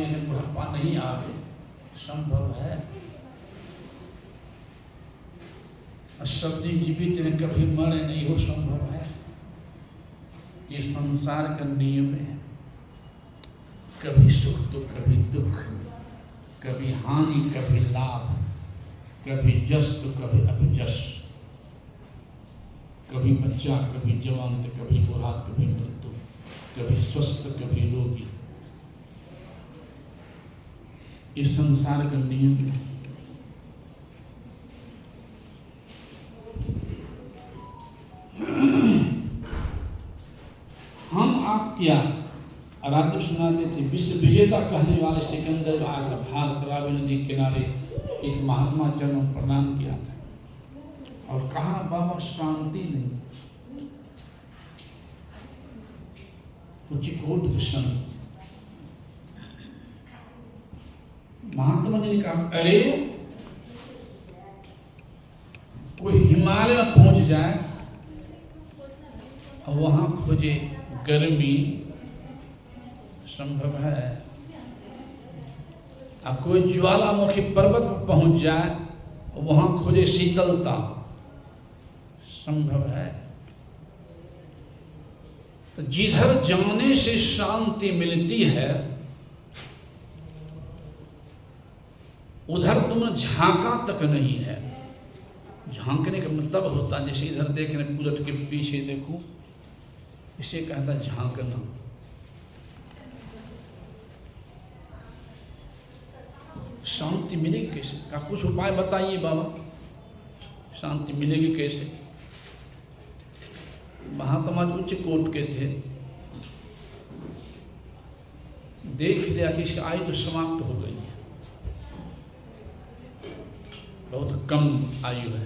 ने बुढ़ापा नहीं आवे, संभव है। सब दिन जीवित ने कभी मरे नहीं हो, संभव है। ये संसार का नियम है, कभी सुख तो कभी दुख, कभी हानि कभी लाभ, कभी जस तो कभी अपजस, कभी बच्चा कभी जवान तो कभी बूढ़ा कभी मृत्यु, कभी स्वस्थ कभी रोगी। ये संसार का नियम है। हम आप क्या आराध्य सुनाते थे, विश्व विजेता कहने वाले सिकंदर आया था भारत रावी नदी किनारे, एक महात्मा चरणों प्रणाम किया था और कहा बाबा शांति नहीं। उच्चकोट के संत महात्मा जी ने कहा, अरे कोई हिमालय में पहुंच जाए और वहां खोजे गर्मी, संभव है। अब कोई ज्वालामुखी पर्वत पर पहुंच जाए और वहां खोजे शीतलता, संभव है। तो जिधर जाने से शांति मिलती है उधर तुम झांका तक नहीं है। झांकने का मतलब होता है जैसे इधर देखने उलट के पीछे देखूं, इसे कहता झांकना। शांति मिलेगी कैसे? का कुछ उपाय बताइए बाबा, शांति मिलेगी कैसे? महात्मा उच्च कोट के थे, देख लिया कि इसकी आयु तो समाप्त हो गई है, बहुत कम आयु है।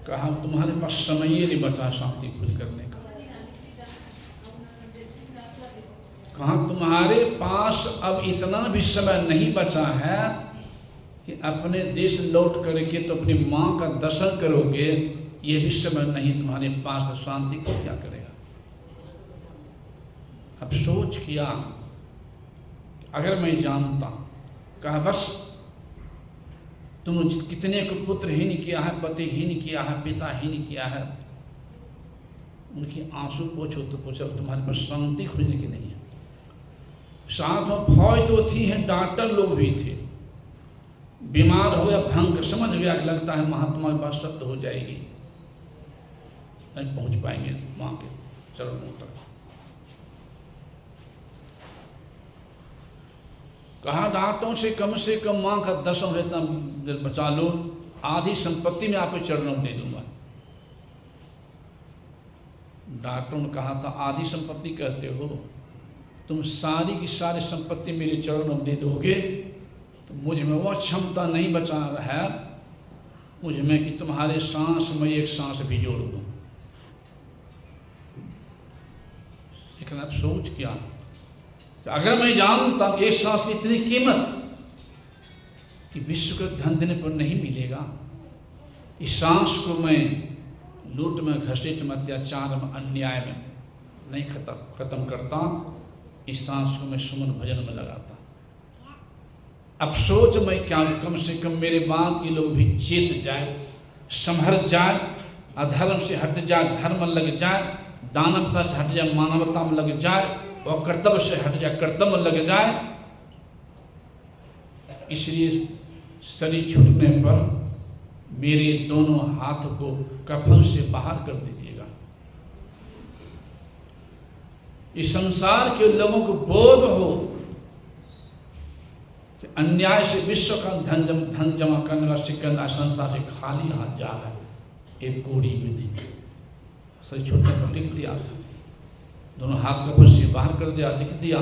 कहा तुम्हारे पास समय ही नहीं बचा शांति खुद करने का। कहा तुम्हारे पास अब इतना भी समय नहीं बचा है कि अपने देश लौट करके तो अपनी माँ का दर्शन करोगे, ये भी समय नहीं तुम्हारे पास। शांति को क्या करेगा? अब सोच किया, अगर मैं जानता, कहा बस तुम कितने को पुत्रहीन किया है, पतिहीन किया है, पिताहीन किया है, उनकी आंसू पोछो तो पोछो, तुम्हारे पास शांति खोजने की नहीं है। साथ में फौज तो थी है, डॉक्टर लोग भी थे, बीमार हो गया, भंग समझ गया कि लगता है महात्मा के पास सत्य हो जाएगी, नहीं पहुंच पाएंगे माँ के चरणों तक। कहा डॉक्टरों से कम माँ का दर्शन रहता बचा लो, आधी संपत्ति में आपके चरणों में दे दूंगा। डॉक्टरों ने कहा था आधी संपत्ति कहते हो, तुम सारी की सारी संपत्ति मेरे चरणों में दे दोगे तो मुझ में वह क्षमता नहीं बचा है मुझ में कि तुम्हारे सांस में एक सांस भी जोड़ दूं। लेकिन अब सोच क्या, अगर मैं जानता एक सांस की इतनी कीमत कि विश्व को धन देने पर नहीं मिलेगा, इस सांस को मैं लूट में, घसीट में, अत्याचार में, अन्याय में नहीं खत्म करता, इस सांस को मैं सुमन भजन में लगाता। अब सोच मैं क्या, कम से कम मेरे बाद के लोग भी चेत जाए, संभर जाए, अधर्म से हट जाए, धर्म लग जाए, दानवता से हट जाए, मानवता में लग जाए, और कर्तव्य से हट जाए, कर्तव्य में लग जाए। इसलिए शरीर छूटने पर मेरे दोनों हाथ को कफन से बाहर कर दीजिएगा। इस संसार के लोगों को बोध हो कि अन्याय से विश्व का धन जमा करने वाला सिकंदर संसार से खाली हाथ जा रहा है, एक कोड़ी भी नहीं। शरीर छूटने पर लिख दिया था, दोनों हाथ कफन से बाहर कर दिया, लिख दिया,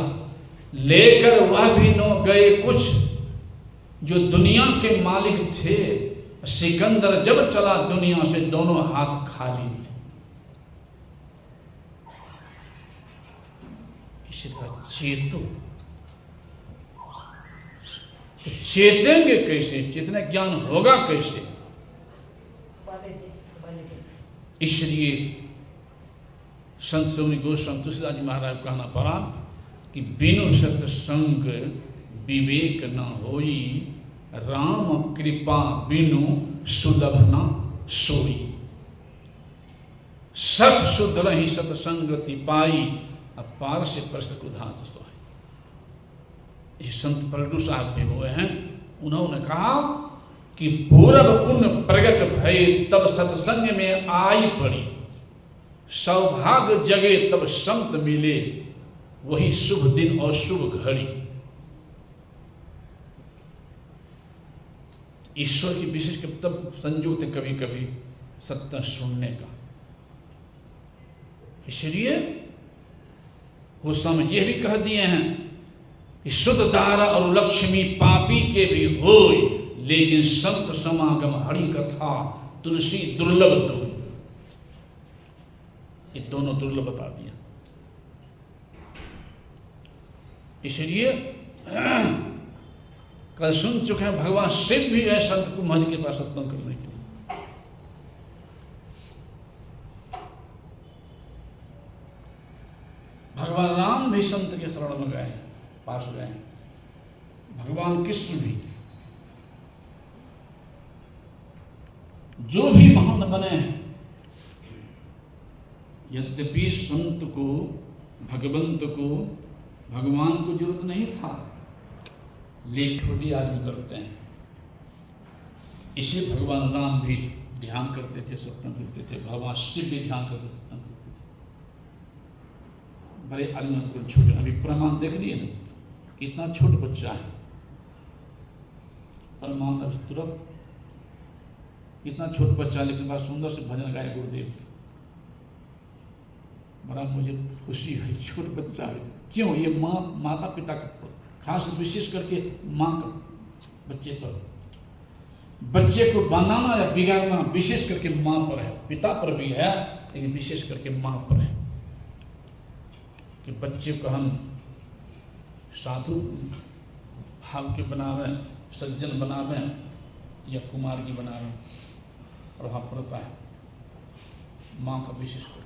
लेकर वह भी न गए कुछ जो दुनिया के मालिक थे। सिकंदर जब चला दुनिया से दोनों हाथ खाली थे। इसका चेतो, तो चेतेंगे कैसे, चेतना ज्ञान होगा कैसे? इसलिए संत सोनी गोस्वामी तुलसीदास जी महाराज को कहना पड़ा कि बिनु सत्संग विवेक न होई, राम कृपा बिनु सुलभ न सोई। सत शुद्ध रही सत्संगति पाई, अपार से प्रश्न को धात सोई। ये संत पलटू साहब भी हुए हैं, उन्होंने कहा कि पूरब पुण्य प्रगट भय तब सत्संग में आई पड़ी, सौभाग्य जगे तब संत मिले, वही शुभ दिन और शुभ घड़ी। ईश्वर की विशेष तब संयोग थे कभी कभी सत्य सुनने का। इसलिए वो समय ये भी कह दिए हैं कि शुद्ध दारा और लक्ष्मी पापी के भी होय, लेकिन संत समागम हरि कथा तुलसी दुर्लभ दो। ये दोनों दुर्लभ बता दिया। इसलिए कल सुन चुके हैं भगवान शिव भी गए संत को महज के पास सत्संग करने के लिए। भगवान राम भी संत के शरण में गए, पास गए। भगवान कृष्ण भी, जो भी महान बने हैं, यद्यपि संत को, भगवंत को, भगवान को जरूरत नहीं था, लेकिन छोटी आदमी करते हैं। इसलिए भगवान राम भी ध्यान करते थे, सत्संग करते थे। भगवान शिव भी ध्यान करते, सत्संग करते थे। बड़े आदमी को छोटे, अभी प्रमाण देख लिए ना, कितना छोटा बच्चा है, प्रमाण अभी तुरंत, इतना छोटा बच्चा लेकिन बड़ा सुंदर से भजन गाए गुरुदेव। बड़ा मुझे खुशी हुई, छोटा बच्चा है। क्यों? ये माता पिता का, खास विशेष करके माँ का बच्चे पर, बच्चे को बनाना या बिगाड़ना विशेष करके माँ पर है। पिता पर भी है, लेकिन विशेष करके माँ पर है कि बच्चे को हम साधु भाव के बनावे, सज्जन बनावे या कुमार की बनावे, प्रभाव पड़ता है माँ का विशेष कर।